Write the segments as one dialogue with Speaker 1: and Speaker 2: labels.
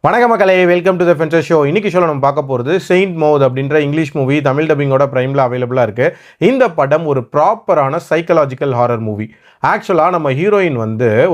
Speaker 1: வணக்கம் மக்களே, welcome to the ஃபென்சர் show. இன்னைக்கு ஷோவில் நம்ம பார்க்க போகிறது செயின்ட் மவுத் அப்படின்ற இங்கிலீஷ் மூவி தமிழ் டப்பிங்கோட பிரைமில் அவைலபிளாக இருக்குது. இந்த படம் ஒரு ப்ராப்பரான சைக்கலாஜிக்கல் ஹாரர் மூவி. ஆக்சுவலாக நம்ம ஹீரோயின்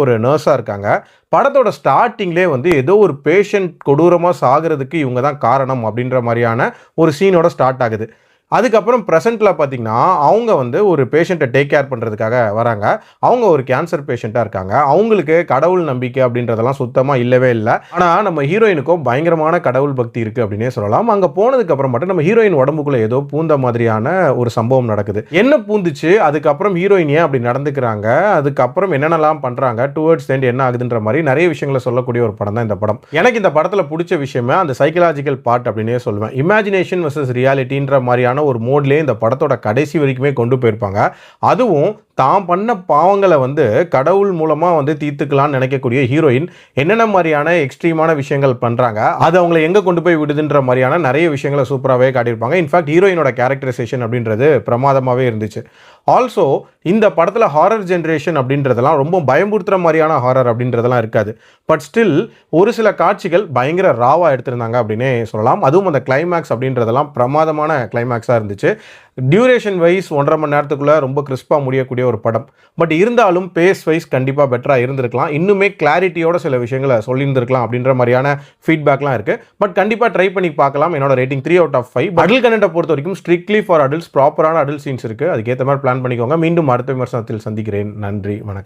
Speaker 1: ஒரு நர்ஸாக இருக்காங்க. படத்தோட ஸ்டார்டிங்லேயே ஏதோ ஒரு பேஷண்ட் கொடூரமாக சாகிறதுக்கு இவங்க தான் காரணம் அப்படின்ற மாதிரியான ஒரு சீனோட ஸ்டார்ட் ஆகுது. அதுக்கப்புறம் ப்ரெசென்ட்டில் பார்த்திங்கன்னா அவங்க ஒரு பேஷண்ட்டை டேக் கேர் பண்ணுறதுக்காக வராங்க. அவங்க ஒரு கேன்சர் பேஷண்ட்டாக இருக்காங்க. அவங்களுக்கு கடவுள் நம்பிக்கை அப்படின்றதெல்லாம் சுத்தமாக இல்லவே இல்லை. ஆனால் நம்ம ஹீரோயினுக்கும் பயங்கரமான கடவுள் பக்தி இருக்குது அப்படின்னே சொல்லலாம். அங்கே போனதுக்கப்புறம் மட்டும் நம்ம ஹீரோயின் உடம்புக்குள்ளே ஏதோ பூந்த மாதிரியான ஒரு சம்பவம் நடக்குது. என்ன பூந்துச்சு, அதுக்கப்புறம் ஹீரோயின் ஏன் அப்படி நடந்துக்கிறாங்க, அதுக்கப்புறம் என்னென்னலாம் பண்ணுறாங்க, டுவர்ட்ஸ் எண்ட் என்ன ஆகுதுன்ற மாதிரி நிறைய விஷயங்களை சொல்லக்கூடிய ஒரு படம் தான் இந்த படம். எனக்கு இந்த படத்தில் பிடிச்ச விஷயமே அந்த சைக்கலாஜிக்கல் பார்ட் அப்படின்னே சொல்லுவேன். இமேஜினேஷன் வர்சஸ் ரியாலிட்டின்ற மாதிரியான ஒரு மோட்லேயே இந்த படத்தோட கடைசி வரைக்குமே கொண்டு போயிருப்பாங்க. அதுவும் தான் பண்ண பாவங்களை கடவுள் மூலமாக தீர்த்துக்கலாம்னு நினைக்கக்கூடிய ஹீரோயின் என்னென்ன மாதிரியான எக்ஸ்ட்ரீமான விஷயங்கள் பண்ணுறாங்க, அது அவங்களை எங்கே கொண்டு போய் விடுதுன்ற மாதிரியான நிறைய விஷயங்களை சூப்பராகவே காட்டியிருப்பாங்க. இன்ஃபேக்ட் ஹீரோயினோட கேரக்டரைசேஷன் அப்படின்றது பிரமாதமாகவே இருந்துச்சு. ஆல்சோ இந்த படத்தில் ஹாரர் ஜென்ரேஷன் அப்படின்றதெல்லாம் ரொம்ப பயமுறுத்துகிற மாதிரியான ஹாரர் அப்படின்றதெல்லாம் இருக்காது. பட் ஸ்டில் ஒரு சில காட்சிகள் பயங்கர ராவாக எடுத்திருந்தாங்க அப்படின்னே சொல்லலாம். அதுவும் அந்த கிளைமேக்ஸ் அப்படின்றதெல்லாம் பிரமாதமான கிளைமேக்ஸாக இருந்துச்சு. டியூரேஷன் வைஸ் 1.5 மணி நேரத்துக்குள்ளே ரொம்ப கிறிஸ்பாக முடியக்கூடிய ஒரு படம். பட் இருந்தாலும் பேஸ் வைஸ் கண்டிப்பாக பெட்டராக இருந்திருக்கலாம். இன்னுமே கிளாரிட்டியோட சில விஷயங்களை சொல்லியிருந்திருக்கலாம் அப்படின்ற மாதிரியான ஃபீட்பேக்லாம் இருக்குது. பட் கண்டிப்பாக ட்ரை பண்ணி பார்க்கலாம். என்னோட ரேட்டிங் 3/5. அடல்ட் கண்டென்ட்டை பொறுத்த வரைக்கும் ஸ்ட்ரிக்ட்லி ஃபார் அடல்ட்ஸ் ப்ராப்பரான அடல்ட் சீன்ஸ் இருக்குது. அதுக்கேற்ற மாதிரி பிளான் பண்ணிக்கோங்க. மீண்டும் அடுத்த விமர்சனத்தில் சந்திக்கிறேன். நன்றி, வணக்கம்.